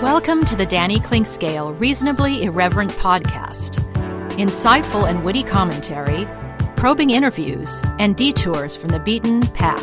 Welcome to the Danny Clinkscale Reasonably Irreverent podcast. Insightful and witty commentary, probing interviews, and detours from the beaten path.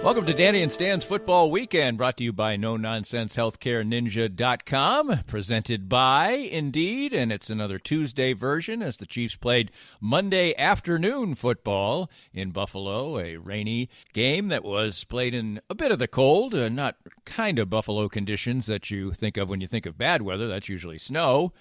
Welcome to Danny and Stan's Football Weekend, brought to you by Nononsensehealthcareninja.com, presented by Indeed, and it's another Tuesday version as the Chiefs played Monday afternoon football in Buffalo, a rainy game that was played in a bit of the cold, not kind of Buffalo conditions that you think of when you think of bad weather. That's usually snow.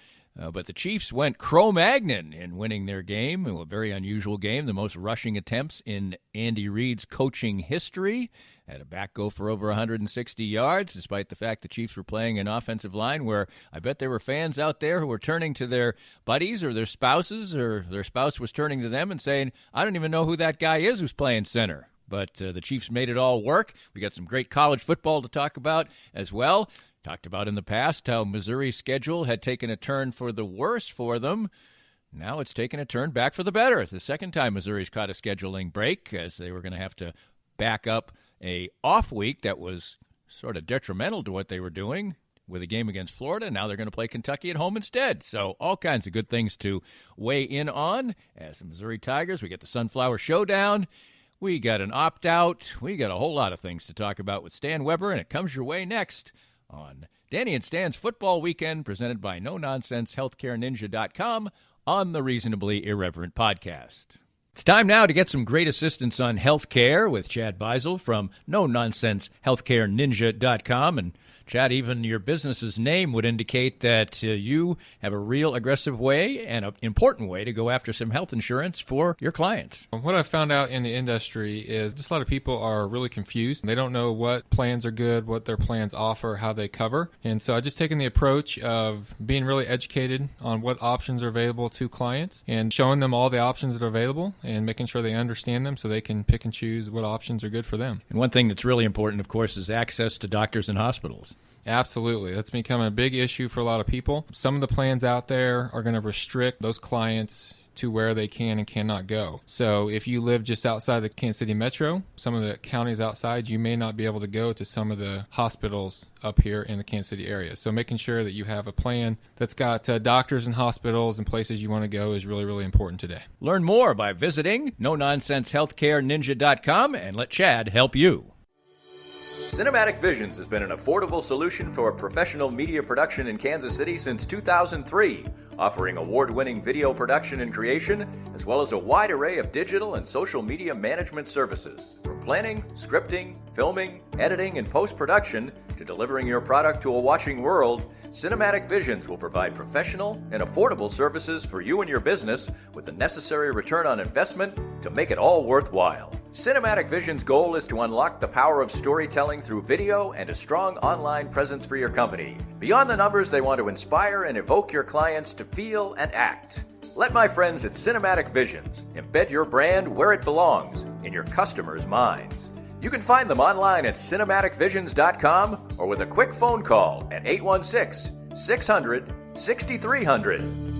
But the Chiefs went Cro-Magnon in winning their game. A very unusual game, the most rushing attempts in Andy Reid's coaching history. Had a back go for over 160 yards, despite the fact the Chiefs were playing an offensive line where I bet there were fans out there who were turning to their buddies or their spouses, or their spouse was turning to them and saying, I don't even know who that guy is who's playing center. But the Chiefs made it all work. We got some great college football to talk about as well. Talked about in the past how Missouri's schedule had taken a turn for the worse for them. Now it's taken a turn back for the better. It's the second time Missouri's caught a scheduling break, as they were going to have to back up a off week that was sort of detrimental to what they were doing with a game against Florida. Now they're going to play Kentucky at home instead. So all kinds of good things to weigh in on. As the Missouri Tigers, we get the Sunflower Showdown. We got an opt-out. We got a whole lot of things to talk about with Stan Weber, and it comes your way next on Danny and Stan's Football Weekend, presented by Nononsensehealthcareninja.com on the Reasonably Irreverent podcast. It's time now to get some great assistance on healthcare with Chad Beisel from Nononsensehealthcareninja.com. And Chad, even your business's name would indicate that you have a real aggressive way and an important way to go after some health insurance for your clients. What I've found out in the industry is just a lot of people are really confused. They don't know what plans are good, what their plans offer, how they cover. And so I've just taken the approach of being really educated on what options are available to clients and showing them all the options that are available and making sure they understand them so they can pick and choose what options are good for them. And one thing that's really important, of course, is access to doctors and hospitals. Absolutely. That's become a big issue for a lot of people. Some of the plans out there are going to restrict those clients to where they can and cannot go. So if you live just outside the Kansas City metro, some of the counties outside, you may not be able to go to some of the hospitals up here in the Kansas City area. So making sure that you have a plan that's got doctors and hospitals and places you want to go is really, really important today. Learn more by visiting NoNonsenseHealthcareNinja.com and let Chad help you. Cinematic Visions has been an affordable solution for professional media production in Kansas City since 2003, offering award-winning video production and creation, as well as a wide array of digital and social media management services. From planning, scripting, filming, editing, and post-production, to delivering your product to a watching world, Cinematic Visions will provide professional and affordable services for you and your business with the necessary return on investment to make it all worthwhile. Cinematic Vision's goal is to unlock the power of storytelling through video and a strong online presence for your company. Beyond the numbers, they want to inspire and evoke your clients to feel and act. Let my friends at Cinematic Visions embed your brand where it belongs, in your customers' minds. You can find them online at cinematicvisions.com or with a quick phone call at 816-600-6300.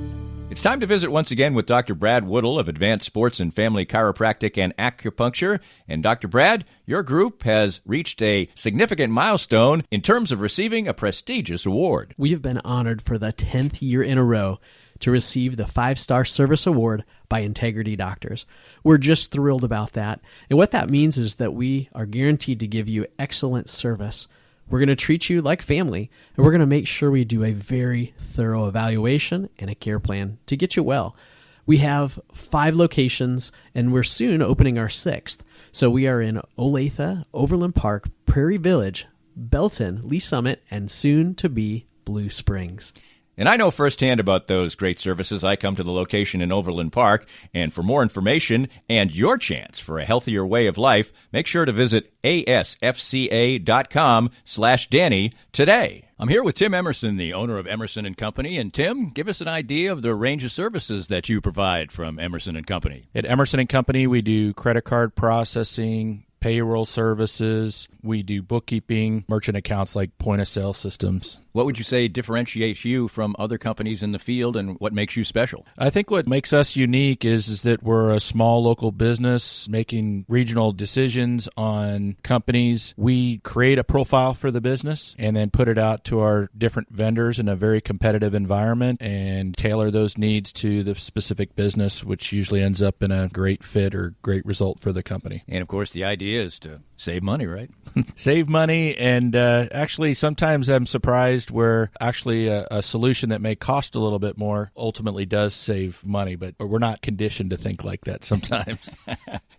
It's time to visit once again with Dr. Brad Woodle of Advanced Sports and Family Chiropractic and Acupuncture. And Dr. Brad, your group has reached a significant milestone in terms of receiving a prestigious award. We have been honored for the 10th year in a row to receive the 5-Star Service Award by Integrity Doctors. We're just thrilled about that. And what that means is that we are guaranteed to give you excellent service. We're going to treat you like family, and we're going to make sure we do a very thorough evaluation and a care plan to get you well. We have 5 locations, and we're soon opening our 6th. So we are in Olathe, Overland Park, Prairie Village, Belton, Lee Summit, and soon to be Blue Springs. And I know firsthand about those great services. I come to the location in Overland Park. And for more information and your chance for a healthier way of life, make sure to visit asfca.com/Danny today. I'm here with Tim Emerson, the owner of Emerson & Company. And Tim, give us an idea of the range of services that you provide from Emerson & Company. At Emerson & Company, we do credit card processing, payroll services. We do bookkeeping, merchant accounts like point-of-sale systems. What would you say differentiates you from other companies in the field, and what makes you special? I think what makes us unique is that we're a small local business making regional decisions on companies. We create a profile for the business and then put it out to our different vendors in a very competitive environment and tailor those needs to the specific business, which usually ends up in a great fit or great result for the company. And, of course, the idea is to save money, right? Save money, and actually sometimes I'm surprised where actually a solution that may cost a little bit more ultimately does save money, but we're not conditioned to think like that sometimes.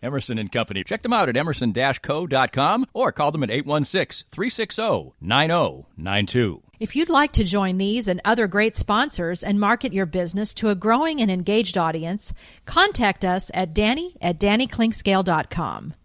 Emerson and Company. Check them out at emerson-co.com or call them at 816-360-9092. If you'd like to join these and other great sponsors and market your business to a growing and engaged audience, contact us at danny@dannyclinkscale.com.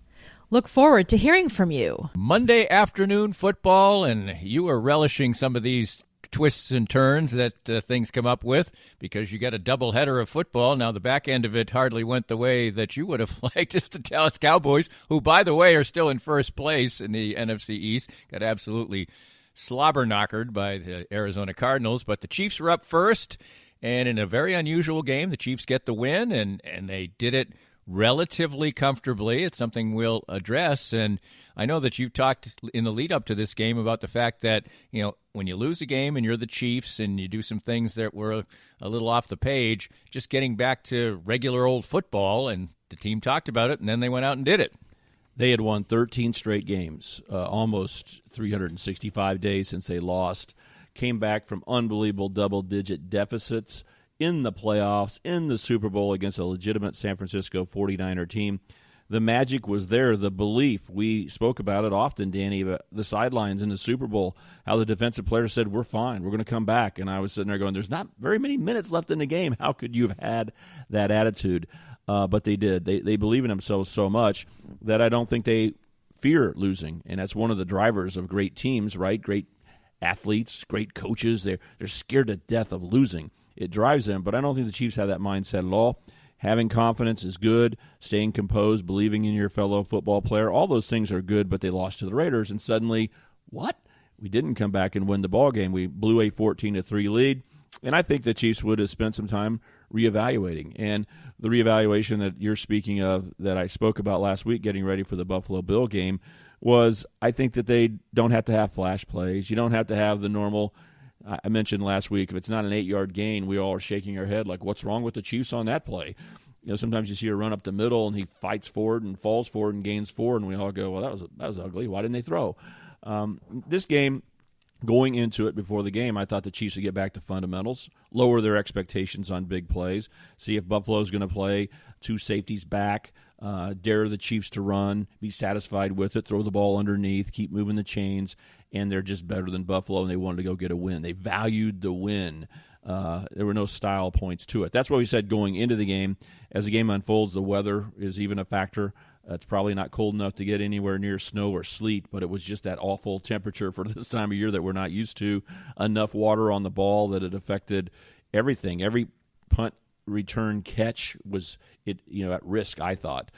Look forward to hearing from you. Monday afternoon football, and you are relishing some of these twists and turns that things come up with because you got a doubleheader of football. Now, the back end of it hardly went the way that you would have liked. It's the Dallas Cowboys, who, by the way, are still in first place in the NFC East, got absolutely slobber-knockered by the Arizona Cardinals. But the Chiefs were up first, and in a very unusual game, the Chiefs get the win, and they did it relatively comfortably. It's something we'll address, and I know that you've talked in the lead-up to this game about the fact that, you know, when you lose a game and you're the Chiefs and you do some things that were a little off the page, just getting back to regular old football, and the team talked about it, and then they went out and did it. They had won 13 straight games, almost 365 days since they lost, came back from unbelievable double-digit deficits in the playoffs, in the Super Bowl against a legitimate San Francisco 49er team. The magic was there, the belief. We spoke about it often, Danny, about the sidelines in the Super Bowl, how the defensive players said, we're fine, we're going to come back. And I was sitting there going, there's not very many minutes left in the game. How could you have had that attitude? But they did. They believe in themselves so much that I don't think they fear losing. And that's one of the drivers of great teams, right? Great athletes, great coaches. They're scared to death of losing. It drives them, but I don't think the Chiefs have that mindset at all. Having confidence is good. Staying composed, believing in your fellow football player, all those things are good, but they lost to the Raiders, and suddenly, what? We didn't come back and win the ball game. We blew a 14-3 lead, and I think the Chiefs would have spent some time reevaluating. And the reevaluation that you're speaking of that I spoke about last week, getting ready for the Buffalo Bill game, was I think that they don't have to have flash plays. You don't have to have the normal – I mentioned last week, if it's not an 8-yard gain, we all are shaking our head like, what's wrong with the Chiefs on that play? You know, sometimes you see a run up the middle and he fights forward and falls forward and gains 4, and we all go, well, that was ugly. Why didn't they throw? This game, going into it before the game, I thought the Chiefs would get back to fundamentals, lower their expectations on big plays, see if Buffalo's going to play 2 safeties back, dare the Chiefs to run, be satisfied with it, throw the ball underneath, keep moving the chains, and they're just better than Buffalo, and they wanted to go get a win. They valued the win. There were no style points to it. That's what we said going into the game. As the game unfolds, the weather is even a factor. It's probably not cold enough to get anywhere near snow or sleet, but it was just that awful temperature for this time of year that we're not used to. Enough water on the ball that it affected everything. Every punt, return, catch was at risk, I thought.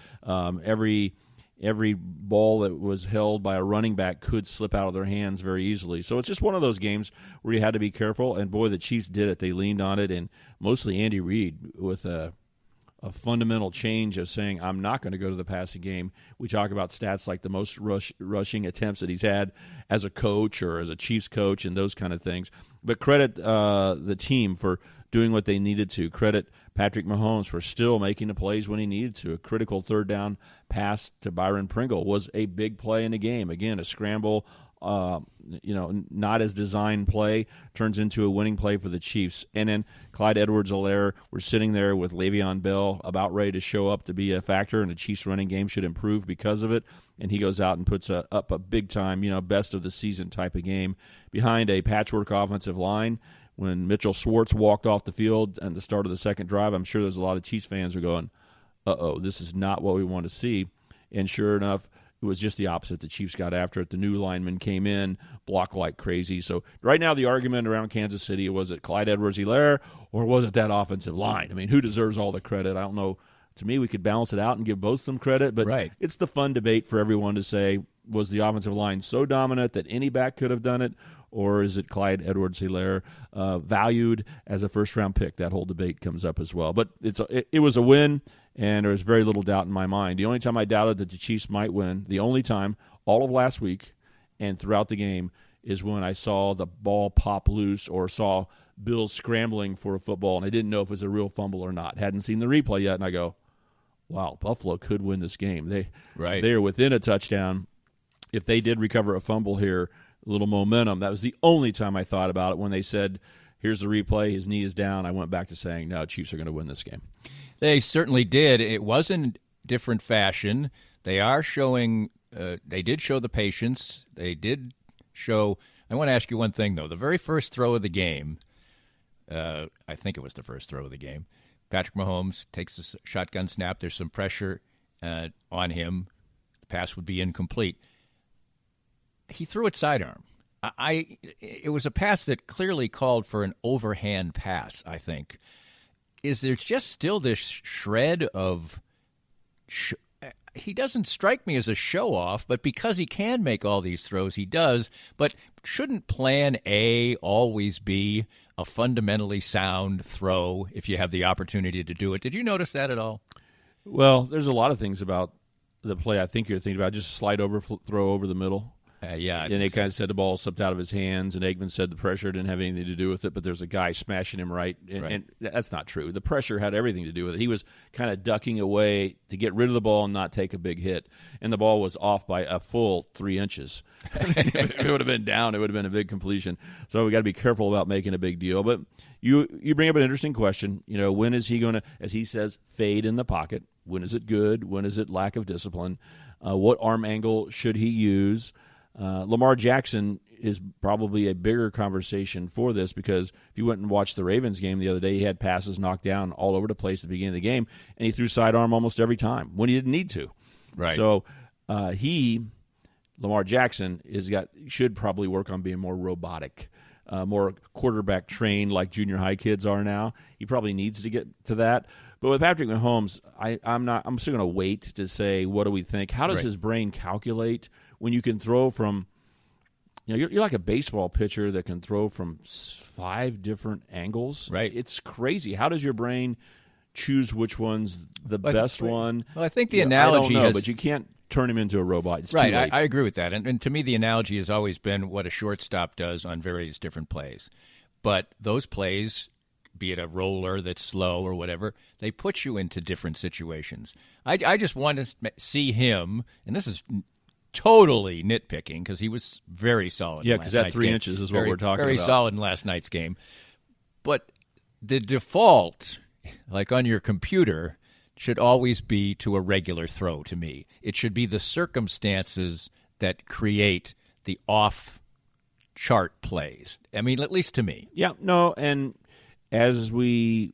Every ball that was held by a running back could slip out of their hands very easily. So it's just one of those games where you had to be careful, and boy, the Chiefs did it. They leaned on it, and mostly Andy Reid with a fundamental change of saying, I'm not going to go to the passing game. We talk about stats like the most rushing attempts that he's had as a coach or as a Chiefs coach and those kind of things. But credit the team for doing what they needed to. Credit Patrick Mahomes for still making the plays when he needed to. A critical third down pass to Byron Pringle was a big play in the game. Again, a scramble, not as designed play turns into a winning play for the Chiefs. And then Clyde Edwards-Helaire, we're sitting there with Le'Veon Bell about ready to show up to be a factor, and the Chiefs running game should improve because of it. And he goes out and puts up a big-time, best of the season type of game behind a patchwork offensive line. When Mitchell Schwartz walked off the field at the start of the second drive, I'm sure there's a lot of Chiefs fans who are going, uh-oh, this is not what we want to see. And sure enough, it was just the opposite. The Chiefs got after it. The new linemen came in, blocked like crazy. So right now the argument around Kansas City, was it Clyde Edwards-Helaire or was it that offensive line? I mean, who deserves all the credit? I don't know. To me, we could balance it out and give both some credit, but right. It's the fun debate for everyone to say, Was the offensive line so dominant that any back could have done it? Or is it Clyde Edwards-Helaire valued as a first-round pick? That whole debate comes up as well. But it was a win, and there was very little doubt in my mind. The only time I doubted that the Chiefs might win, the only time, all of last week and throughout the game, is when I saw the ball pop loose or saw Bills scrambling for a football, and I didn't know if it was a real fumble or not. Hadn't seen the replay yet, and I go, wow, Buffalo could win this game. They are within a touchdown. If they did recover a fumble here, a little momentum. That was the only time I thought about it. When they said, here's the replay, his knee is down, I went back to saying, no, Chiefs are going to win this game. They certainly did. It was in different fashion. They are showing they did show the patience. They did show – I want to ask you one thing, though. The very first throw of the game, I think it was the first throw of the game, Patrick Mahomes takes a shotgun snap. There's some pressure on him. The pass would be incomplete. He threw it sidearm. It was a pass that clearly called for an overhand pass, I think. Is there just still this shred of he doesn't strike me as a show-off, but because he can make all these throws, he does. But shouldn't plan A always be a fundamentally sound throw if you have the opportunity to do it? Did you notice that at all? Well, there's a lot of things about the play I think you're thinking about. Just slide over, throw over the middle. Yeah. And they kind of said the ball slipped out of his hands, and Aikman said the pressure didn't have anything to do with it, but there's a guy smashing him right. And that's not true. The pressure had everything to do with it. He was kind of ducking away to get rid of the ball and not take a big hit, and the ball was off by a full 3 inches. If it would have been down, it would have been a big completion. So we got to be careful about making a big deal. But you bring up an interesting question. When is he going to, as he says, fade in the pocket? When is it good? When is it lack of discipline? What arm angle should he use? Lamar Jackson is probably a bigger conversation for this, because if you went and watched the Ravens game the other day, he had passes knocked down all over the place at the beginning of the game, and he threw sidearm almost every time when he didn't need to. Right. So Lamar Jackson, should probably work on being more robotic, more quarterback trained like junior high kids are now. He probably needs to get to that. But with Patrick Mahomes, I'm still going to wait to say, what do we think? How does his brain calculate when you can throw from, you're like a baseball pitcher that can throw from 5 different angles. Right. It's crazy. How does your brain choose which one's the best one? Well, I think the analogy I don't know, but you can't turn him into a robot. It's right. Too late. I agree with that. And to me, the analogy has always been what a shortstop does on various different plays. But those plays, be it a roller that's slow or whatever, they put you into different situations. I just want to see him, and this is totally nitpicking because he was very solid. Yeah, because that 3 inches is what we're talking very about. Very solid in last night's game. But the default, like on your computer, should always be to a regular throw to me. It should be the circumstances that create the off-chart plays. I mean, at least to me. Yeah, no, and as we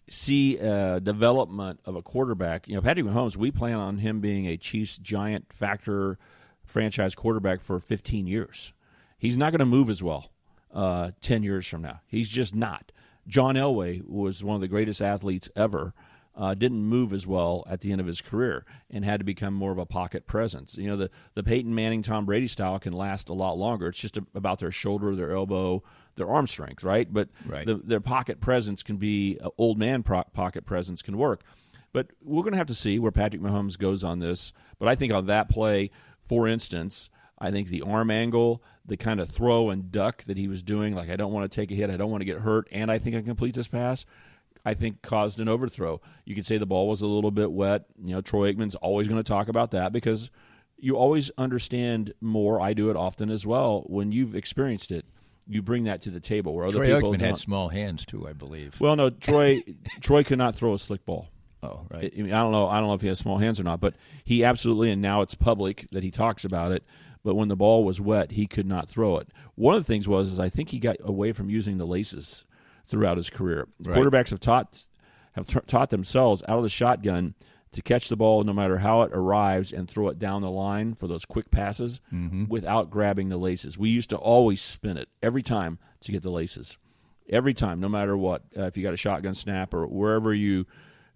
see development of a quarterback, Patrick Mahomes, we plan on him being a Chiefs giant factor franchise quarterback for 15 years. He's not going to move as well 10 years from now. He's just not. John Elway was one of the greatest athletes ever, didn't move as well at the end of his career and had to become more of a pocket presence. The Peyton Manning, Tom Brady style can last a lot longer. It's just about their shoulder, their elbow, their arm strength, right? But their pocket presence can be, old man pocket presence can work. But we're going to have to see where Patrick Mahomes goes on this. But I think on that play, for instance, I think the arm angle, the kind of throw and duck that he was doing, like I don't want to take a hit, I don't want to get hurt, and I think I can complete this pass, I think caused an overthrow. You could say the ball was a little bit wet. Troy Aikman's always going to talk about that because you always understand more. I do it often as well. When you've experienced it, you bring that to the table where other people Aikman don't. had small hands too, I believe. Well, no, Troy could not throw a slick ball. Oh, right. I don't know if he has small hands or not, but he absolutely, and now it's public that he talks about it, but when the ball was wet, he could not throw it. One of the things was I think he got away from using the laces throughout his career. Right. Quarterbacks have taught themselves out of the shotgun to catch the ball no matter how it arrives and throw it down the line for those quick passes without grabbing the laces. We used to always spin it every time to get the laces. Every time, no matter what. If you got a shotgun snap or wherever you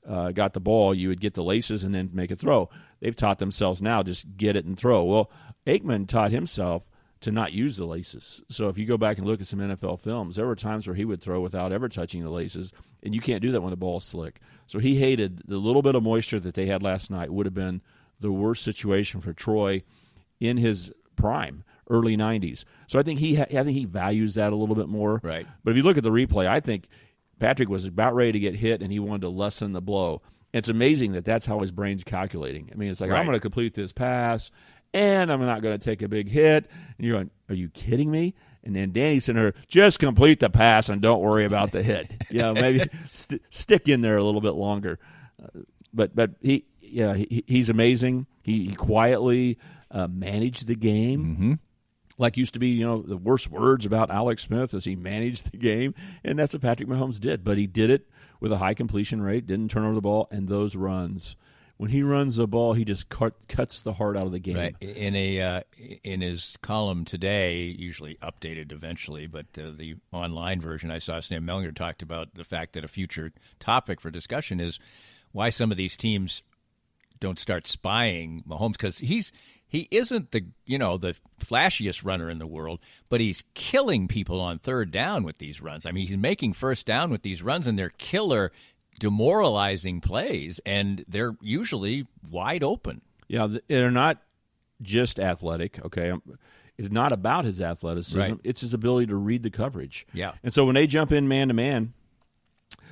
got the ball, you would get the laces and then make a throw. They've taught themselves now just get it and throw. Well, Aikman taught himself to not use the laces. So if you go back and look at some NFL films, there were times where he would throw without ever touching the laces, and you can't do that when the ball's slick. So he hated the little bit of moisture that they had last night would have been the worst situation for Troy in his prime, early 90s. So I think he values that a little bit more. Right. But if you look at the replay, I think Patrick was about ready to get hit, and he wanted to lessen the blow. It's amazing that that's how his brain's calculating. I mean, it's like, Right. I'm going to complete this pass, and I'm not going to take a big hit. And you're going, are you kidding me? And then Danny's sitting there, just complete the pass and don't worry about the hit. Maybe stick in there a little bit longer. But he's amazing. He quietly managed the game. Mm-hmm. Like used to be, the worst words about Alex Smith as he managed the game, and that's what Patrick Mahomes did. But he did it with a high completion rate, didn't turn over the ball, and those runs. When he runs the ball, he just cuts the heart out of the game. Right. In his column today, usually updated eventually, but the online version I saw, Sam Mellinger talked about the fact that a future topic for discussion is why some of these teams don't start spying Mahomes, because he isn't the flashiest runner in the world, but he's killing people on third down with these runs. I mean, he's making first down with these runs, and they're killer, demoralizing plays, and they're usually wide open. Yeah, they're not just athletic, okay? It's not about his athleticism. Right. It's his ability to read the coverage. Yeah. And so when they jump in man-to-man,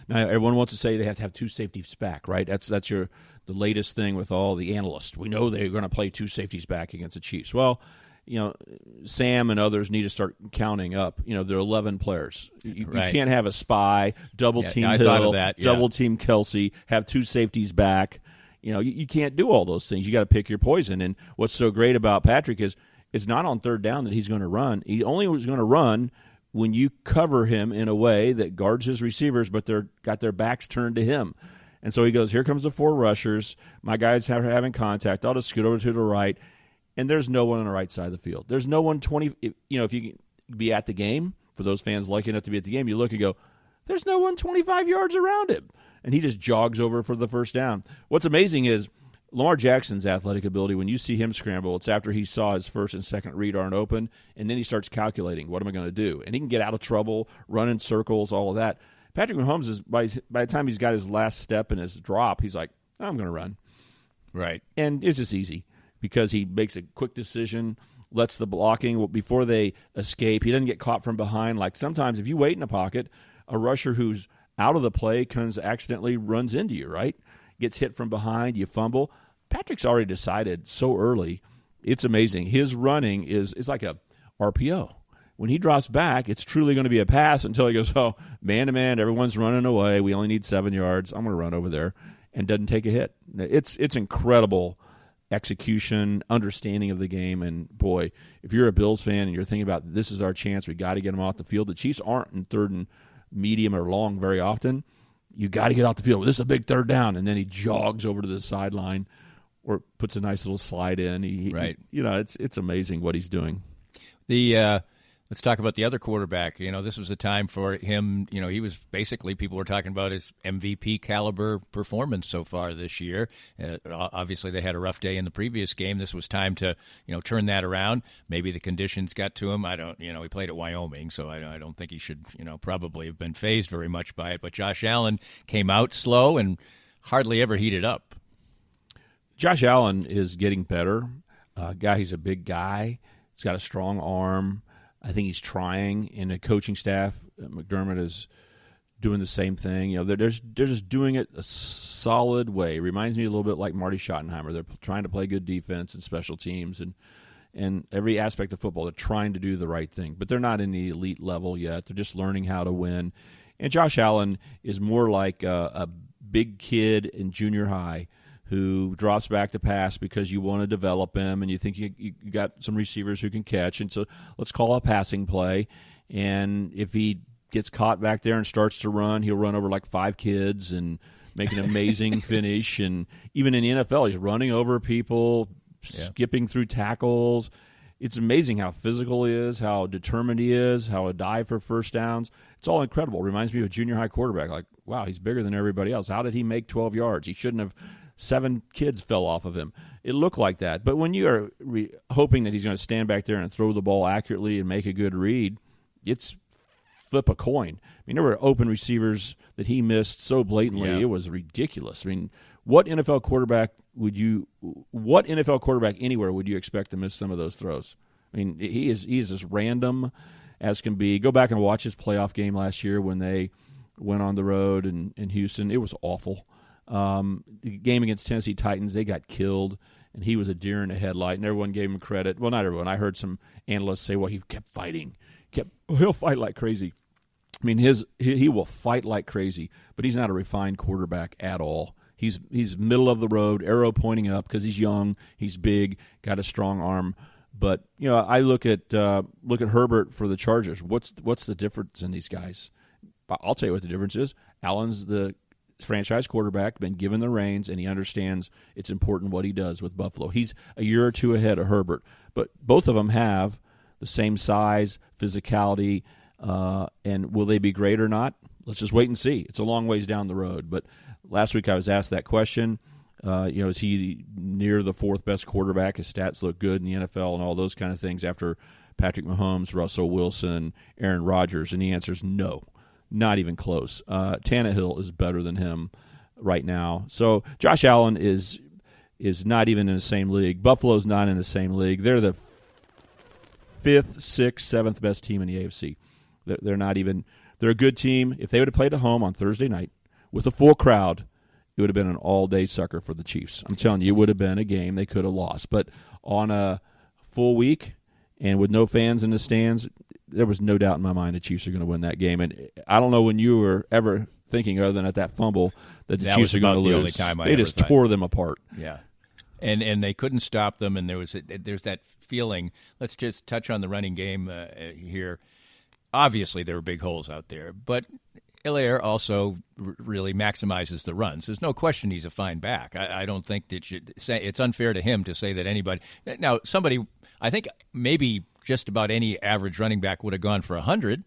now everyone wants to say they have to have two safeties back, right? That's the latest thing with all the analysts. We know they're going to play two safeties back against the Chiefs. Well, Sam and others need to start counting up. There are 11 players. You can't have a spy, double-team I Hill, thought of that, double-team Kelsey, have two safeties back. You can't do all those things. You got to pick your poison. And what's so great about Patrick is it's not on third down that he's going to run. He only was going to run when you cover him in a way that guards his receivers, but they're got their backs turned to him. And so he goes, here comes the four rushers. My guys are having contact. I'll just scoot over to the right. And there's no one on the right side of the field. There's no one 20. If you can be at the game, for those fans lucky enough to be at the game, you look and go, there's no one 25 yards around him. And he just jogs over for the first down. What's amazing is Lamar Jackson's athletic ability. When you see him scramble, it's after he saw his first and second read aren't open, and then he starts calculating, what am I going to do? And he can get out of trouble, run in circles, all of that. Patrick Mahomes is by the time he's got his last step and his drop, he's like, I'm going to run. Right. And it's just easy because he makes a quick decision, lets the blocking before they escape. He doesn't get caught from behind. Like sometimes if you wait in a pocket, a rusher who's out of the play accidentally runs into you, right? Gets hit from behind, you fumble. Patrick's already decided so early. It's amazing. His running is like a RPO. When he drops back, it's truly going to be a pass until he goes, man-to-man, everyone's running away. We only need 7 yards. I'm going to run over there, and doesn't take a hit. It's incredible execution, understanding of the game, and, boy, if you're a Bills fan and you're thinking about this is our chance, we got to get them off the field. The Chiefs aren't in third and medium or long very often. You got to get off the field. This is a big third down, and then he jogs over to the sideline or puts a nice little slide in. Right. It's amazing what he's doing. Let's talk about the other quarterback. This was a time for him. He was basically, people were talking about his MVP caliber performance so far this year. Obviously, they had a rough day in the previous game. This was time to, turn that around. Maybe the conditions got to him. I don't, he played at Wyoming, so I don't think he should, probably have been fazed very much by it. But Josh Allen came out slow and hardly ever heated up. Josh Allen is getting better. He's a big guy. He's got a strong arm. I think he's trying, and the coaching staff, McDermott, is doing the same thing. They're just doing it a solid way. It reminds me a little bit like Marty Schottenheimer. They're trying to play good defense and special teams and every aspect of football. They're trying to do the right thing, but they're not in the elite level yet. They're just learning how to win. And Josh Allen is more like a big kid in junior high who drops back to pass because you want to develop him and you think you got some receivers who can catch. And so let's call a passing play. And if he gets caught back there and starts to run, he'll run over like 5 kids and make an amazing finish. And even in the NFL, he's running over people, skipping through tackles. It's amazing how physical he is, how determined he is, how a dive for first downs. It's all incredible. It reminds me of a junior high quarterback. Like, wow, he's bigger than everybody else. How did he make 12 yards? He shouldn't have 7 kids fell off of him. It looked like that. But when you are hoping that he's going to stand back there and throw the ball accurately and make a good read, it's flip a coin. I mean, there were open receivers that he missed so blatantly, It was ridiculous. I mean, what NFL quarterback anywhere would you expect to miss some of those throws? I mean, he's as random as can be. Go back and watch his playoff game last year when they went on the road in Houston. It was awful. The game against Tennessee Titans, they got killed, and he was a deer in a headlight, and everyone gave him credit. Well, not everyone. I heard some analysts say, well, he kept fighting. He'll fight like crazy. I mean, he will fight like crazy, but he's not a refined quarterback at all. He's middle of the road, arrow pointing up because he's young, he's big, got a strong arm. But I look at Herbert for the Chargers. What's the difference in these guys? I'll tell you what the difference is. Allen's the franchise quarterback, been given the reins, and he understands it's important what he does with Buffalo. He's a year or two ahead of Herbert, but both of them have the same size, physicality, and will they be great or not? Let's just wait and see. It's a long ways down the road, but last week I was asked that question. Is he near the 4th best quarterback? His stats look good in the NFL and all those kind of things after Patrick Mahomes, Russell Wilson, Aaron Rodgers, and the answer is no. Not even close. Tannehill is better than him right now. So Josh Allen is not even in the same league. Buffalo's not in the same league. They're the 5th, 6th, 7th best team in the AFC. They're not even. They're a good team. If they would have played at home on Thursday night with a full crowd, it would have been an all-day sucker for the Chiefs. I'm telling you, it would have been a game they could have lost. But on a full week and with no fans in the stands, there was no doubt in my mind the Chiefs are going to win that game. And I don't know when you were ever thinking, other than at that fumble, that the Chiefs are going to lose. Only time they just tore them apart. Yeah. And they couldn't stop them, and there's that feeling. Let's just touch on the running game here. Obviously, there were big holes out there, but Hilaire also really maximizes the runs. There's no question he's a fine back. I don't think that it's unfair to him to say that anybody. Now, I think maybe just about any average running back would have gone for 100,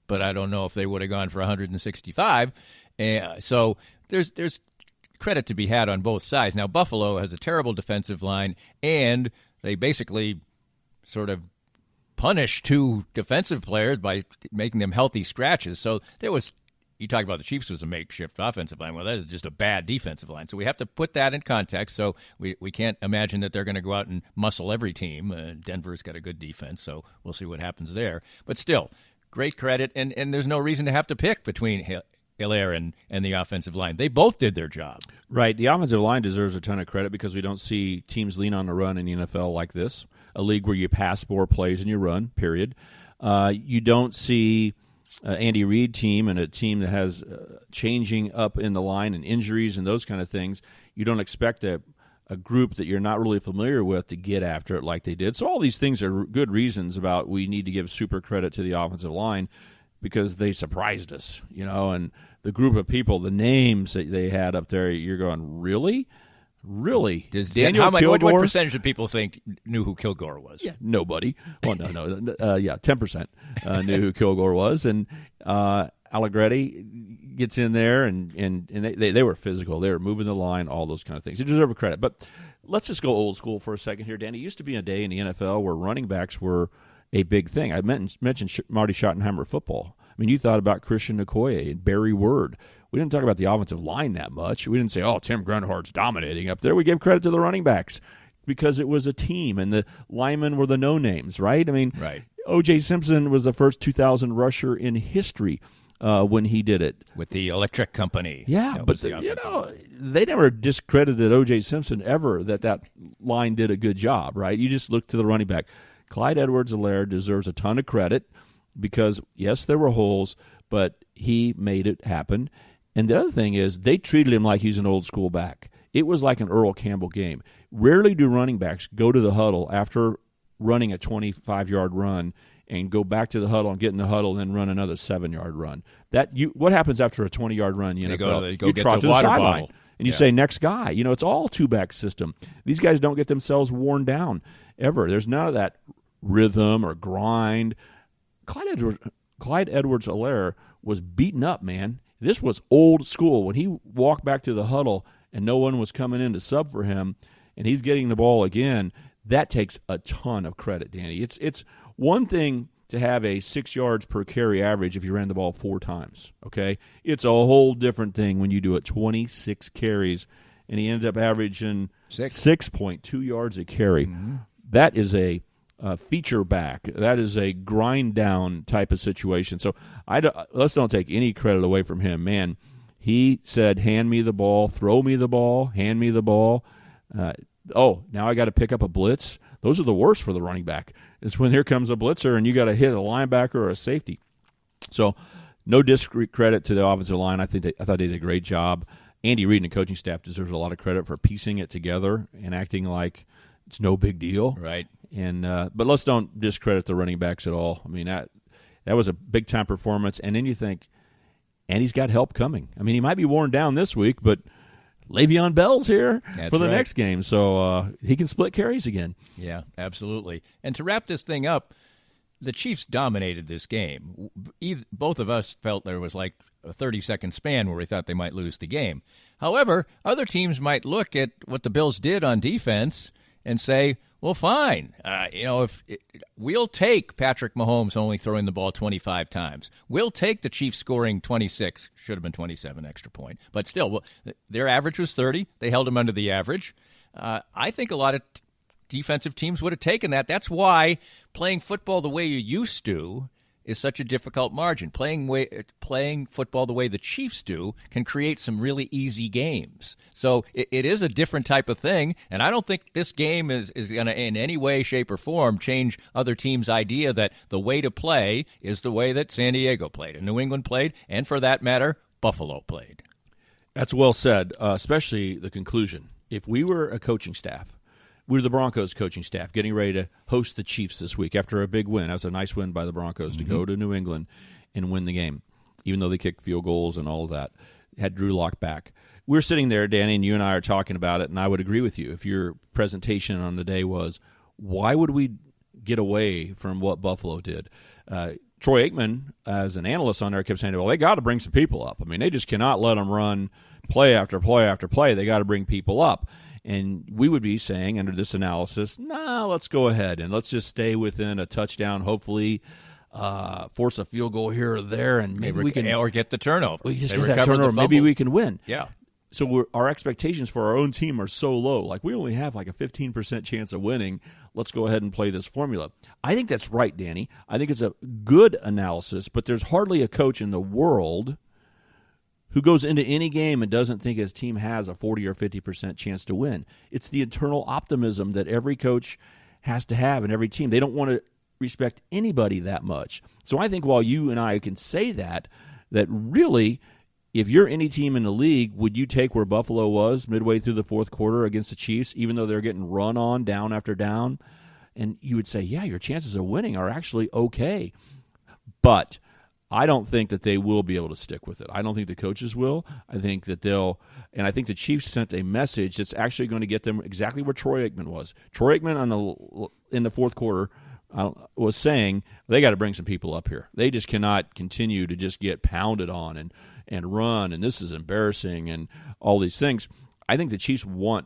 but I don't know if they would have gone for 165. So there's credit to be had on both sides. Now, Buffalo has a terrible defensive line, and they basically sort of punish 2 defensive players by making them healthy scratches. So you talk about the Chiefs was a makeshift offensive line. Well, that is just a bad defensive line. So we have to put that in context. So we can't imagine that they're going to go out and muscle every team. Denver's got a good defense, so we'll see what happens there. But still, great credit, and there's no reason to have to pick between Hilaire and the offensive line. They both did their job. Right. The offensive line deserves a ton of credit because we don't see teams lean on the run in the NFL like this, a league where you pass more plays than you run, period. You don't see Andy Reid team and a team that has changing up in the line and injuries and those kind of things. You don't expect a group that you're not really familiar with to get after it like they did. So all these things are good reasons about we need to give super credit to the offensive line because they surprised us, and the group of people, the names that they had up there, you're going, really? Really? Does Daniel Kilgore? What percentage of people knew who Kilgore was? Yeah, nobody. Well, no. 10% knew who Kilgore was. And Allegretti gets in there, and they were physical. They were moving the line, all those kind of things. They deserve credit. But let's just go old school for a second here, Danny. It used to be a day in the NFL where running backs were a big thing. I mentioned Marty Schottenheimer football. I mean, you thought about Christian Okoye and Barry Word. We didn't talk about the offensive line that much. We didn't say, Tim Grunhardt's dominating up there. We gave credit to the running backs because it was a team, and the linemen were the no-names, right? I mean, right. O.J. Simpson was the first 2,000 rusher in history when he did it. With the electric company. Yeah, but they never discredited O.J. Simpson ever that line did a good job, right? You just look to the running back. Clyde Edwards-Helaire deserves a ton of credit because, yes, there were holes, but he made it happen. And the other thing is they treated him like he's an old school back. It was like an Earl Campbell game. Rarely do running backs go to the huddle after running a 25-yard run and go back to the huddle and get in the huddle and then run another 7-yard run. What happens after a 20-yard run? They go you get trot the to water sideline bottle. And you say, next guy. It's all two-back system. These guys don't get themselves worn down ever. There's none of that rhythm or grind. Clyde Edwards-Helaire was beaten up, man. This was old school. When he walked back to the huddle and no one was coming in to sub for him, and he's getting the ball again, that takes a ton of credit, Danny. It's one thing to have a 6 yards per carry average if you ran the ball 4 times, okay? It's a whole different thing when you do it 26 carries, and he ended up averaging 6.2 yards a carry. Mm-hmm. That is a feature back. That is a grind down type of situation. So let's don't take any credit away from him. Man, he said, hand me the ball, throw me the ball, hand me the ball. Now I got to pick up a blitz. Those are the worst for the running back. It's when here comes a blitzer and you got to hit a linebacker or a safety. So no discredit to the offensive line. I thought they did a great job. Andy Reid and the coaching staff deserves a lot of credit for piecing it together and acting like it's no big deal. Right. And but let's don't discredit the running backs at all. I mean, that was a big-time performance. And then you think, and he's got help coming. I mean, he might be worn down this week, but Le'Veon Bell's here for the next game, so he can split carries again. Yeah, absolutely. And to wrap this thing up, the Chiefs dominated this game. Both of us felt there was like a 30-second span where we thought they might lose the game. However, other teams might look at what the Bills did on defense and say, well, fine. We'll take Patrick Mahomes only throwing the ball 25 times. We'll take the Chiefs scoring 26. Should have been 27 extra point. But still, their average was 30. They held them under the average. I think a lot of defensive teams would have taken that. That's why playing football the way you used to is such a difficult margin. Playing football the way the Chiefs do can create some really easy games. So it is a different type of thing, and I don't think this game is going to in any way, shape, or form change other teams' idea that the way to play is the way that San Diego played, and New England played, and for that matter, Buffalo played. That's well said, especially the conclusion. If we were a coaching staff, we were the Broncos coaching staff getting ready to host the Chiefs this week after a big win. That was a nice win by the Broncos to go to New England and win the game, even though they kicked field goals and all of that. Had Drew Lock back. We're sitting there, Danny, and you and I are talking about it, and I would agree with you. If your presentation on the day was, why would we get away from what Buffalo did? Troy Aikman, as an analyst on there, kept saying, well, they got to bring some people up. I mean, they just cannot let them run play after play after play. They got to bring people up. And we would be saying, under this analysis, let's go ahead and let's just stay within a touchdown, hopefully force a field goal here or there, and maybe we can... Or get the turnover. We just get that turnover, maybe we can win. Yeah. So our expectations for our own team are so low. Like, we only have like a 15% chance of winning. Let's go ahead and play this formula. I think that's right, Danny. I think it's a good analysis, but there's hardly a coach in the world who goes into any game and doesn't think his team has a 40 or 50% chance to win. It's the internal optimism that every coach has to have in every team. They don't want to respect anybody that much. So I think while you and I can say that really, if you're any team in the league, would you take where Buffalo was midway through the fourth quarter against the Chiefs, even though they're getting run on down after down? And you would say, yeah, your chances of winning are actually okay. But I don't think that they will be able to stick with it. I don't think the coaches will. I think that and I think the Chiefs sent a message that's actually going to get them exactly where Troy Aikman was. Troy Aikman in the fourth quarter was saying they got to bring some people up here. They just cannot continue to just get pounded on and run, and this is embarrassing and all these things. I think the Chiefs want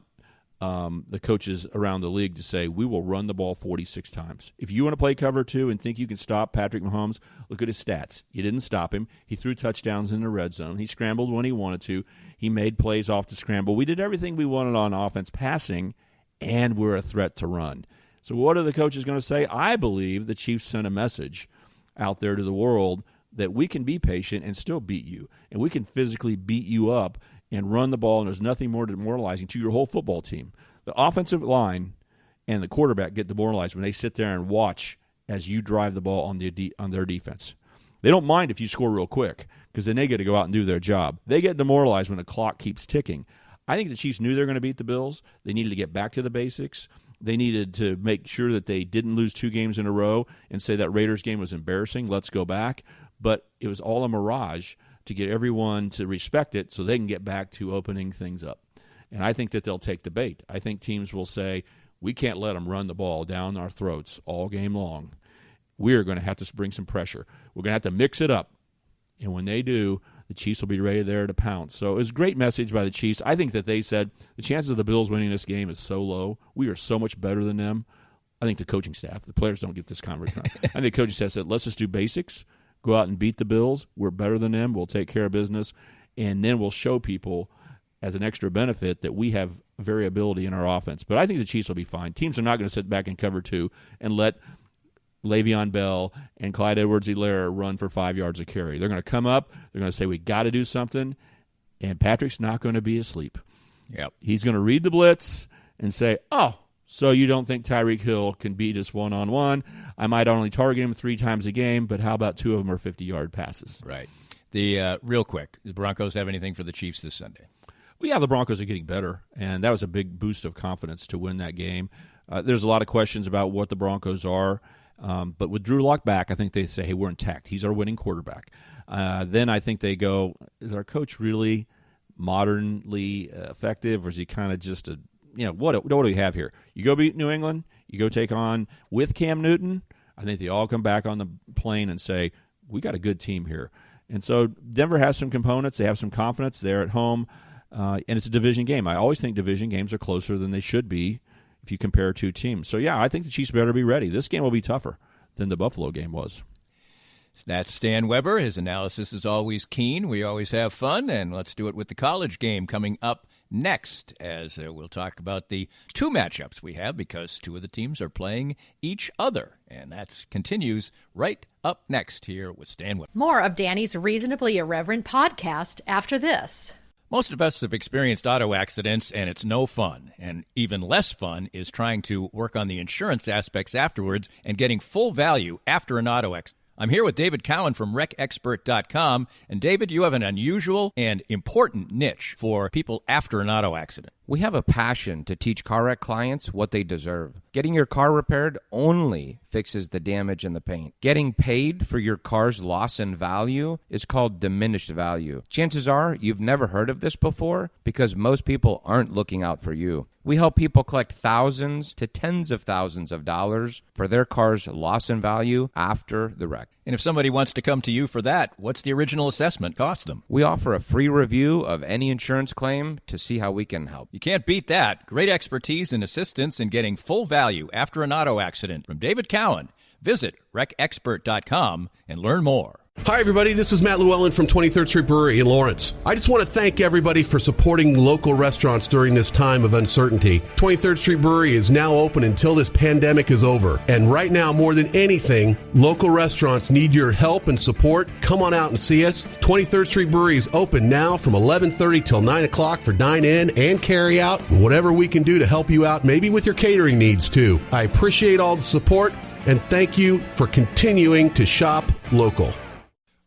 the coaches around the league to say, we will run the ball 46 times. If you want to play cover 2 and think you can stop Patrick Mahomes, look at his stats. You didn't stop him. He threw touchdowns in the red zone. He scrambled when he wanted to. He made plays off the scramble. We did everything we wanted on offense passing, and we're a threat to run. So what are the coaches going to say? I believe the Chiefs sent a message out there to the world that we can be patient and still beat you, and we can physically beat you up and run the ball, and there's nothing more demoralizing to your whole football team. The offensive line and the quarterback get demoralized when they sit there and watch as you drive the ball on their defense. They don't mind if you score real quick because then they get to go out and do their job. They get demoralized when the clock keeps ticking. I think the Chiefs knew they were going to beat the Bills. They needed to get back to the basics. They needed to make sure that they didn't lose 2 games in a row and say that Raiders game was embarrassing. Let's go back. But it was all a mirage to get everyone to respect it so they can get back to opening things up. And I think that they'll take the bait. I think teams will say, we can't let them run the ball down our throats all game long. We're going to have to bring some pressure. We're going to have to mix it up. And when they do, the Chiefs will be ready there to pounce. So it was a great message by the Chiefs. I think that they said the chances of the Bills winning this game is so low. We are so much better than them. I think the coaching staff, the players don't get this conversation. I think the coaching staff said, let's just do basics, go out and beat the Bills. We're better than them. We'll take care of business, and then we'll show people as an extra benefit that we have variability in our offense. But I think the Chiefs will be fine. Teams are not going to sit back and cover 2 and let Le'Veon Bell and Clyde Edwards-Helaire run for 5 yards a carry. They're going to come up. They're going to say, we got to do something, and Patrick's not going to be asleep. Yep. He's going to read the blitz and say, oh, so you don't think Tyreek Hill can beat us one-on-one? I might only target him 3 times a game, but how about 2 of them are 50-yard passes? Right. The real quick, the Broncos have anything for the Chiefs this Sunday? Well, yeah, the Broncos are getting better, and that was a big boost of confidence to win that game. There's a lot of questions about what the Broncos are, but with Drew Lock back, I think they say, hey, we're intact. He's our winning quarterback. Then I think they go, is our coach really modernly effective, or is he kind of just a, what do we have here? You go beat New England, you go take on with Cam Newton. I think they all come back on the plane and say, we got a good team here. And so Denver has some components. They have some confidence. They're at home, and it's a division game. I always think division games are closer than they should be if you compare 2 teams. So, yeah, I think the Chiefs better be ready. This game will be tougher than the Buffalo game was. That's Stan Weber. His analysis is always keen. We always have fun, and let's do it with the college game coming up next, as we'll talk about the 2 matchups we have because 2 of the teams are playing each other, and that continues right up next here with Stan Weber. More of Danny's Reasonably Irreverent podcast after this. Most of us have experienced auto accidents, and it's no fun. And even less fun is trying to work on the insurance aspects afterwards and getting full value after an auto accident. I'm here with David Cowan from RecExpert.com. And David, you have an unusual and important niche for people after an auto accident. We have a passion to teach car wreck clients what they deserve. Getting your car repaired only fixes the damage and the paint. Getting paid for your car's loss in value is called diminished value. Chances are you've never heard of this before because most people aren't looking out for you. We help people collect thousands to tens of thousands of dollars for their car's loss in value after the wreck. And if somebody wants to come to you for that, what's the original assessment cost them? We offer a free review of any insurance claim to see how we can help. You can't beat that. Great expertise and assistance in getting full value after an auto accident. From David Cowan, visit RecExpert.com and learn more. Hi, everybody. This is Matt Llewellyn from 23rd Street Brewery in Lawrence. I just want to thank everybody for supporting local restaurants during this time of uncertainty. 23rd Street Brewery is now open until this pandemic is over. And right now, more than anything, local restaurants need your help and support. Come on out and see us. 23rd Street Brewery is open now from 11:30 till 9 o'clock for dine-in and carry-out. Whatever we can do to help you out, maybe with your catering needs, too. I appreciate all the support, and thank you for continuing to shop local.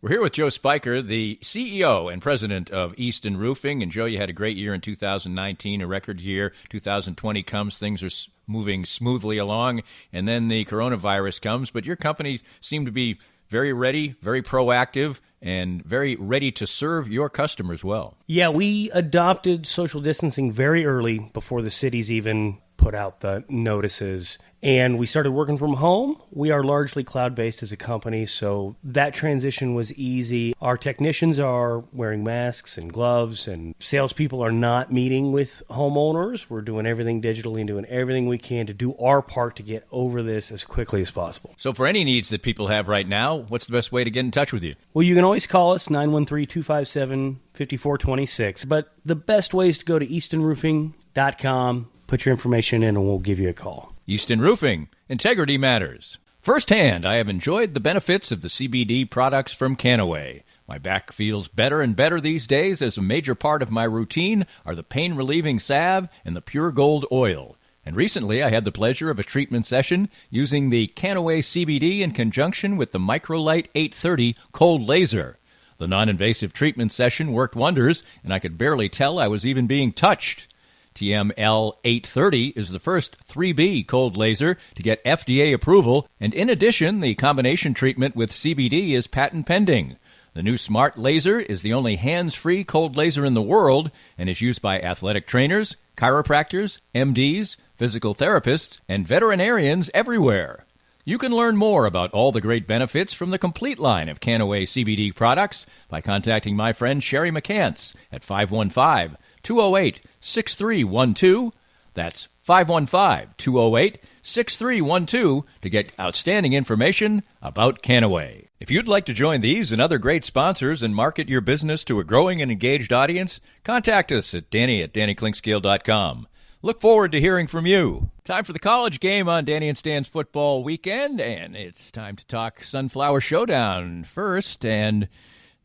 We're here with Joe Spiker, the CEO and president of Easton Roofing. And, Joe, you had a great year in 2019, a record year. 2020 comes, things are moving smoothly along, and then the coronavirus comes. But your company seemed to be very ready, very proactive, and very ready to serve your customers well. Yeah, we adopted social distancing very early before the cities even put out the notices. And we started working from home. We are largely cloud-based as a company, so that transition was easy. Our technicians are wearing masks and gloves, and salespeople are not meeting with homeowners. We're doing everything digitally and doing everything we can to do our part to get over this as quickly as possible. So for any needs that people have right now, what's the best way to get in touch with you? Well, you can always call us, 913-257-5426. But the best way is to go to eastonroofing.com, put your information in, and we'll give you a call. Easton Roofing. Integrity matters. Firsthand, I have enjoyed the benefits of the CBD products from Canaway. My back feels better and better these days, as a major part of my routine are the pain-relieving salve and the pure gold oil. And recently, I had the pleasure of a treatment session using the Canaway CBD in conjunction with the Microlight 830 cold laser. The non-invasive treatment session worked wonders, and I could barely tell I was even being touched. TML 830 is the first 3B cold laser to get FDA approval, and in addition, the combination treatment with CBD is patent pending. The new smart laser is the only hands-free cold laser in the world and is used by athletic trainers, chiropractors, MDs, physical therapists, and veterinarians everywhere. You can learn more about all the great benefits from the complete line of Canaway CBD products by contacting my friend Sherry McCants at 515-208-6312. That's 515-208-6312 to get outstanding information about Canaway. If you'd like to join these and other great sponsors and market your business to a growing and engaged audience, contact us at Danny@DannyKlinkscale.com. Look forward to hearing from you. Time for the college game on Danny and Stan's football weekend, and it's time to talk Sunflower Showdown first. And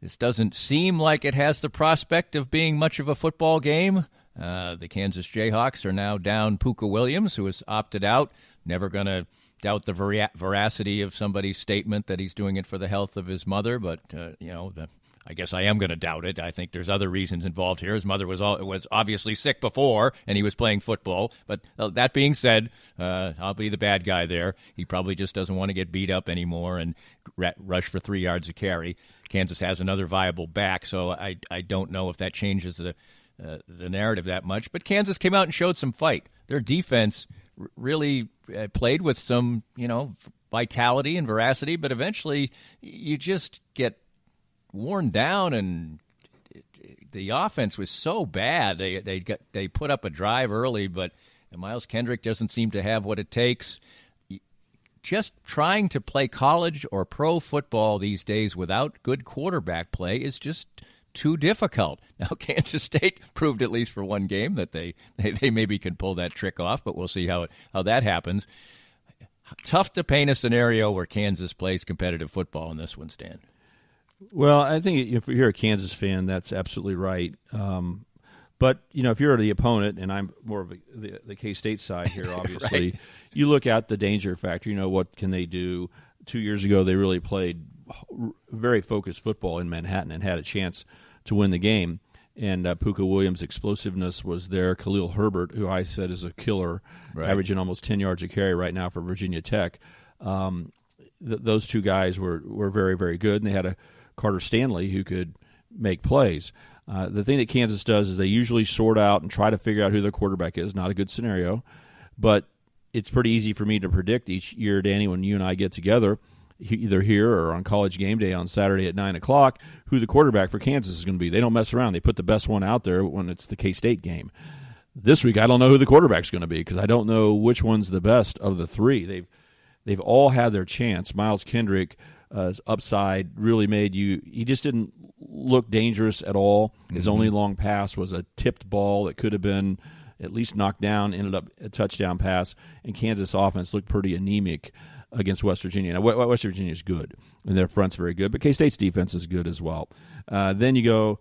this doesn't seem like it has the prospect of being much of a football game. The Kansas Jayhawks are now down Puka Williams, who has opted out. Never going to doubt the veracity of somebody's statement that he's doing it for the health of his mother, but I guess I am going to doubt it. I think there's other reasons involved here. His mother was obviously sick before, and he was playing football. But that being said, I'll be the bad guy there. He probably just doesn't want to get beat up anymore and rush for 3 yards a carry. Kansas has another viable back, so I don't know if that changes the narrative that much. But Kansas came out and showed some fight. Their defense really played with some, vitality and veracity, but eventually you just get worn down, and the offense was so bad. They put up a drive early, but Miles Kendrick doesn't seem to have what it takes. Just trying to play college or pro football these days without good quarterback play is just too difficult. Now, Kansas State proved, at least for one game, that they maybe can pull that trick off, but we'll see how that happens. Tough to paint a scenario where Kansas plays competitive football in this one, Stan. Well, I think if you're a Kansas fan, that's absolutely right. But, if you're the opponent, and I'm more of the K-State side here, obviously, right. You look at the danger factor. What can they do? 2 years ago, they really played very focused football in Manhattan and had a chance to win the game. And Puka Williams' explosiveness was there. Khalil Herbert, who I said is a killer, right, averaging almost 10 yards a carry right now for Virginia Tech. Those two guys were very, very good, and they had a Carter Stanley who could make plays. The thing that Kansas does is they usually sort out and try to figure out who their quarterback is. Not a good scenario, but it's pretty easy for me to predict each year, Danny, when you and I get together, either here or on College Game Day on Saturday at 9 o'clock, who the quarterback for Kansas is going to be. They don't mess around. They put the best one out there when it's the K-State game. This week, I don't know who the quarterback's going to be because I don't know which one's the best of the three. They've all had their chance. Miles Kendrick, his upside really made he just didn't look dangerous at all. His only long pass was a tipped ball that could have been at least knocked down, ended up a touchdown pass, and Kansas offense looked pretty anemic against West Virginia. Now, West Virginia is good, and their front's very good, but K-State's defense is good as well. Then you go,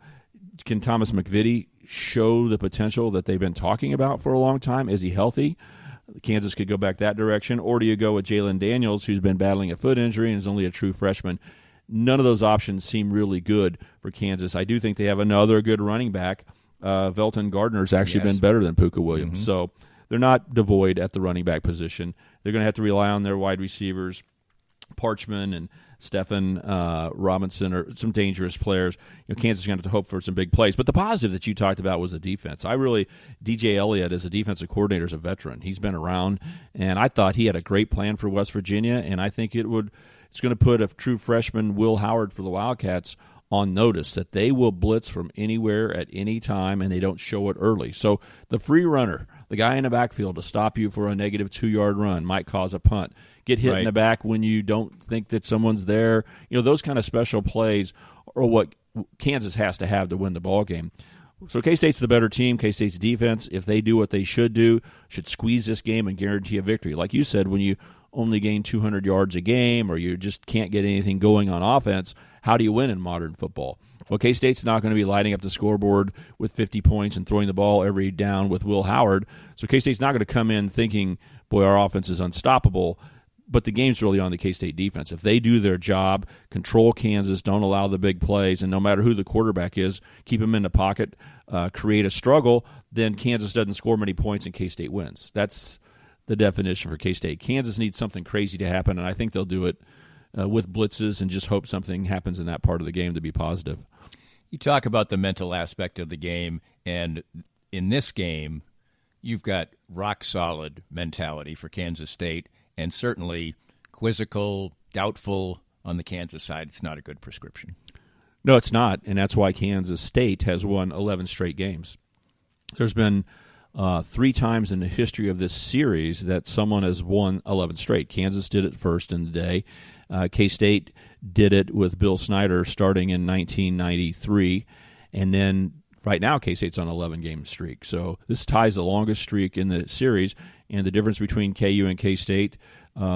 can Thomas McVitie show the potential that they've been talking about for a long time? Is he healthy? Kansas could go back that direction. Or do you go with Jalen Daniels, who's been battling a foot injury and is only a true freshman? None of those options seem really good for Kansas. I do think they have another good running back. Velton Gardner's actually been better than Puka Williams. So they're not devoid at the running back position. They're going to have to rely on their wide receivers, Parchman and Stephen Robinson, are some dangerous players. Kansas is going to have to hope for some big plays. But the positive that you talked about was the defense. DJ Elliott as a defensive coordinator is a veteran. He's been around, and I thought he had a great plan for West Virginia, and I think it's going to put a true freshman, Will Howard, for the Wildcats on notice that they will blitz from anywhere at any time, and they don't show it early. So the free runner, the guy in the backfield to stop you for a negative 2-yard run, might cause a punt. Get hit in the back when you don't think that someone's there. Those kind of special plays are what Kansas has to have to win the ball game. So K-State's the better team. K-State's defense, if they do what they should squeeze this game and guarantee a victory. Like you said, when you only gain 200 yards a game or you just can't get anything going on offense, how do you win in modern football? Well, K-State's not going to be lighting up the scoreboard with 50 points and throwing the ball every down with Will Howard. So K-State's not going to come in thinking, boy, our offense is unstoppable. But the game's really on the K-State defense. If they do their job, control Kansas, don't allow the big plays, and no matter who the quarterback is, keep them in the pocket, create a struggle, then Kansas doesn't score many points and K-State wins. That's the definition for K-State. Kansas needs something crazy to happen, and I think they'll do it with blitzes and just hope something happens in that part of the game to be positive. You talk about the mental aspect of the game, and in this game, you've got rock-solid mentality for Kansas State, and certainly quizzical, doubtful on the Kansas side, it's not a good prescription. No, it's not, and that's why Kansas State has won 11 straight games. There's been 3 times in the history of this series that someone has won 11 straight. Kansas did it first in the day. K-State did it with Bill Snyder starting in 1993, and then right now K-State's on an 11-game streak. So this ties the longest streak in the series, and the difference between KU and K-State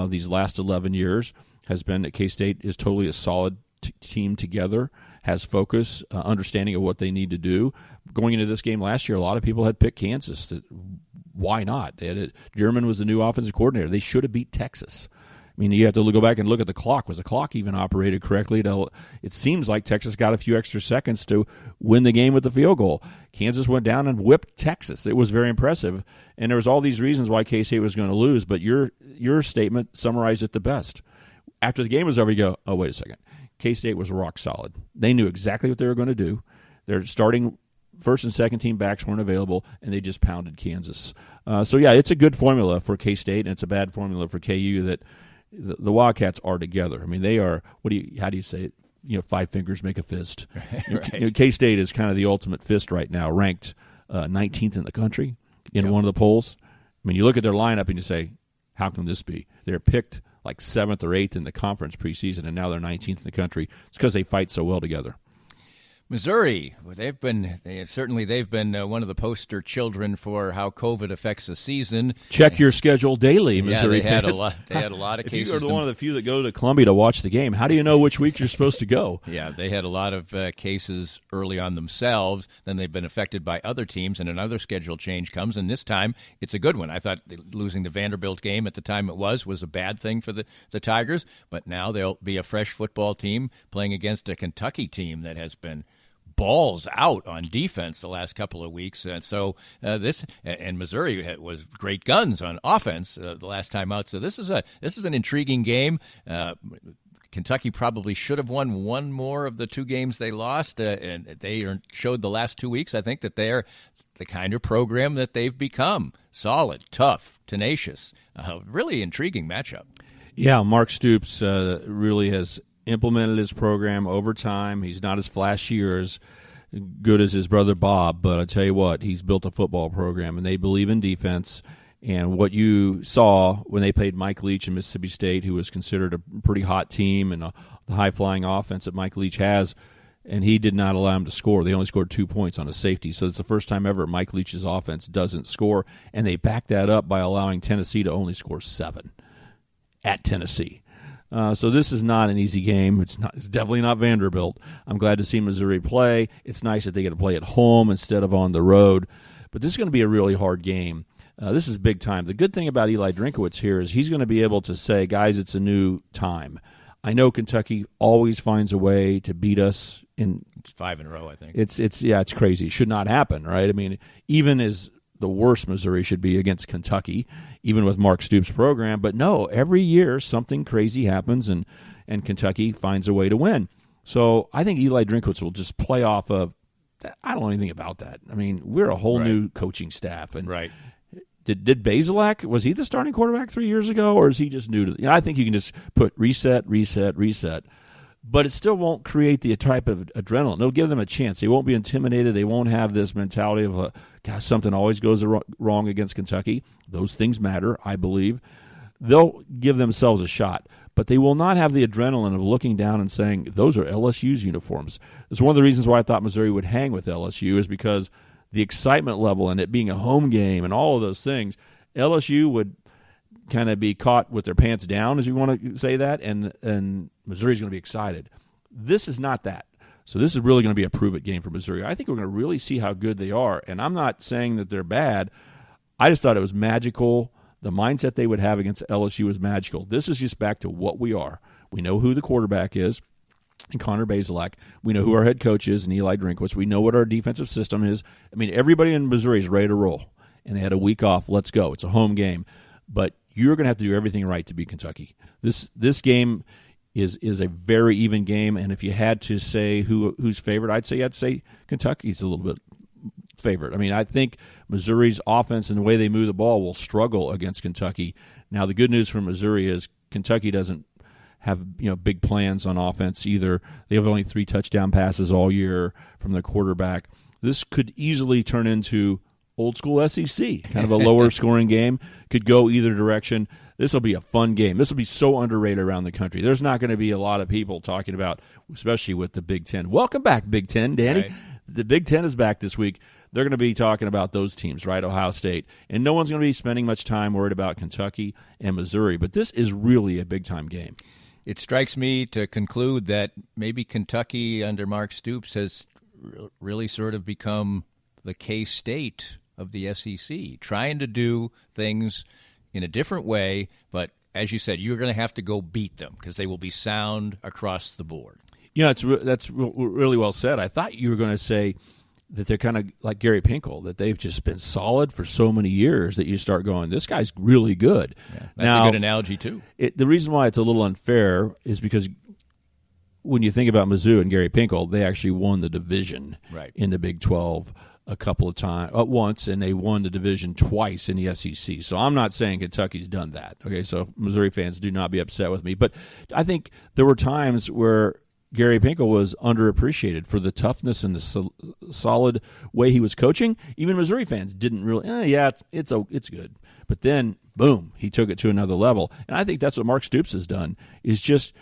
these last 11 years has been that K-State is totally a solid team together, has focus, understanding of what they need to do. Going into this game last year, a lot of people had picked Kansas. Why not? German was the new offensive coordinator. They should have beat Texas. I mean, you have to go back and look at the clock. Was the clock even operated correctly? It seems like Texas got a few extra seconds to win the game with the field goal. Kansas went down and whipped Texas. It was very impressive. And there was all these reasons why K-State was going to lose, but your statement summarized it the best. After the game was over, you go, oh, wait a second. K-State was rock solid. They knew exactly what they were going to do. Their starting first and second team backs weren't available, and they just pounded Kansas. So, yeah, it's a good formula for K-State, and it's a bad formula for KU that the Wildcats are together. I mean, they are, how do you say it? 5 fingers make a fist. Right. K-State is kind of the ultimate fist right now, ranked 19th in the country in one of the polls. I mean, you look at their lineup and you say, how can this be? They're picked like 7th or 8th in the conference preseason, and now they're 19th in the country. It's because they fight so well together. Missouri, they've been one of the poster children for how COVID affects a season. Check your schedule daily, Missouri. Yeah, they had a lot of cases. If you're one of the few that go to Columbia to watch the game, how do you know which week you're supposed to go? Yeah, they had a lot of cases early on themselves. Then they've been affected by other teams, and another schedule change comes, and this time it's a good one. I thought losing the Vanderbilt game at the time it was a bad thing for the Tigers, but now they'll be a fresh football team playing against a Kentucky team that has been balls out on defense the last couple of weeks. And so Missouri was great guns on offense the last time out. So this is an intriguing game. Kentucky probably should have won one more of the 2 games they lost, and they showed the last 2 weeks, I think, that they're the kind of program that they've become. Solid, tough, tenacious. Really intriguing matchup. Yeah, Mark Stoops really has implemented his program over time. He's not as flashy or as good as his brother Bob, but I tell you what, he's built a football program, and they believe in defense. And what you saw when they played Mike Leach in Mississippi State, who was considered a pretty hot team and the high-flying offense that Mike Leach has, and he did not allow him to score. They only scored 2 points on a safety. So it's the first time ever Mike Leach's offense doesn't score, and they back that up by allowing Tennessee to only score 7 at Tennessee. So this is not an easy game. It's definitely not Vanderbilt. I'm glad to see Missouri play. It's nice that they get to play at home instead of on the road. But this is going to be a really hard game. This is big time. The good thing about Eli Drinkowitz here is he's going to be able to say, guys, it's a new time. I know Kentucky always finds a way to beat us. It's 5 in a row, I think. It's crazy. It should not happen, right? I mean, even as the worst Missouri should be against Kentucky, even with Mark Stoops' program. But no, every year something crazy happens, and Kentucky finds a way to win. So I think Eli Drinkowitz will just play off of, I don't know anything about that. I mean, we're a whole new coaching staff. And right. Did Bazelak, was he the starting quarterback 3 years ago, or is he just new to I think you can just put reset. But it still won't create the type of adrenaline. It'll give them a chance. They won't be intimidated. They won't have this mentality of, gosh, something always goes wrong against Kentucky. Those things matter, I believe. They'll give themselves a shot, but they will not have the adrenaline of looking down and saying, those are LSU's uniforms. It's one of the reasons why I thought Missouri would hang with LSU is because the excitement level and it being a home game and all of those things, LSU would kind of be caught with their pants down, as you want to say that, and Missouri's going to be excited. This is not that. So this is really going to be a prove-it game for Missouri. I think we're going to really see how good they are, and I'm not saying that they're bad. I just thought it was magical. The mindset they would have against LSU was magical. This is just back to what we are. We know who the quarterback is, and Connor Bazelak. We know who our head coach is, and Eli Drinkowitz. We know what our defensive system is. I mean, everybody in Missouri is ready to roll, and they had a week off. Let's go. It's a home game. But you're going to have to do everything right to beat Kentucky. This game is a very even game, and if you had to say who's favored, I'd say Kentucky's a little bit favored. I mean, I think Missouri's offense and the way they move the ball will struggle against Kentucky. Now, the good news for Missouri is Kentucky doesn't have big plans on offense either. They have only 3 touchdown passes all year from the quarterback. This could easily turn into old school SEC, kind of a lower scoring game. Could go either direction. This will be a fun game. This will be so underrated around the country. There's not going to be a lot of people talking about, especially with the Big Ten. Welcome back, Big Ten, Danny. Right. The Big Ten is back this week. They're going to be talking about those teams, right? Ohio State. And no one's going to be spending much time worried about Kentucky and Missouri. But this is really a big-time game. It strikes me to conclude that maybe Kentucky under Mark Stoops has really sort of become the K-State of the SEC, trying to do things in a different way. But as you said, you're going to have to go beat them because they will be sound across the board. That's really well said. I thought you were going to say that they're kind of like Gary Pinkel, that they've just been solid for so many years that you start going, this guy's really good. Yeah, that's a good analogy, too. The reason why it's a little unfair is because when you think about Mizzou and Gary Pinkel, they actually won the division in the Big 12 a couple of times, once, and they won the division twice in the SEC. So I'm not saying Kentucky's done that. Okay, so Missouri fans do not be upset with me. But I think there were times where Gary Pinkel was underappreciated for the toughness and the solid way he was coaching. Even Missouri fans didn't really, it's good. But then, boom, he took it to another level. And I think that's what Mark Stoops has done, is just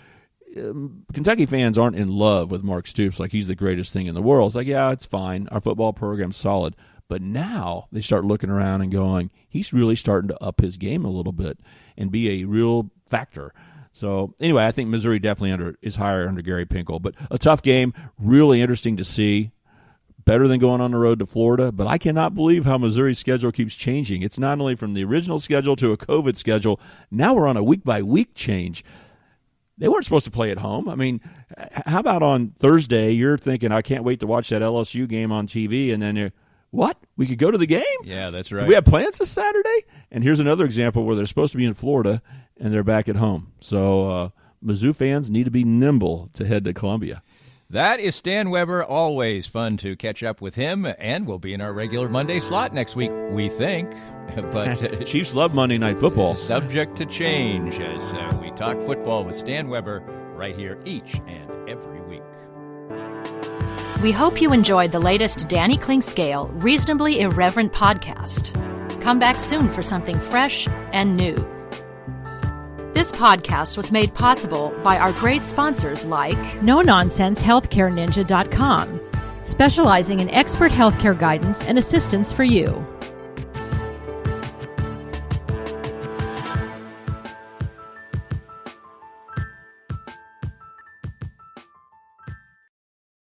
Kentucky fans aren't in love with Mark Stoops like he's the greatest thing in the world. It's like, yeah, it's fine. Our football program's solid. But now they start looking around and going, he's really starting to up his game a little bit and be a real factor. So, anyway, I think Missouri definitely is higher under Gary Pinkel. But a tough game, really interesting to see. Better than going on the road to Florida. But I cannot believe how Missouri's schedule keeps changing. It's not only from the original schedule to a COVID schedule. Now we're on a week-by-week change. They weren't supposed to play at home. I mean, how about on Thursday, you're thinking, I can't wait to watch that LSU game on TV, and then you're, what? We could go to the game? Yeah, that's right. Do we have plans this Saturday? And here's another example where they're supposed to be in Florida, and they're back at home. So Mizzou fans need to be nimble to head to Columbia. That is Stan Weber. Always fun to catch up with him, and we'll be in our regular Monday slot next week, we think. But Chiefs love Monday Night Football. Subject to change as we talk football with Stan Weber right here each and every week. We hope you enjoyed the latest Danny Klingscale Reasonably Irreverent podcast. Come back soon for something fresh and new. This podcast was made possible by our great sponsors like Nononsensehealthcareninja.com, specializing in expert healthcare guidance and assistance for you.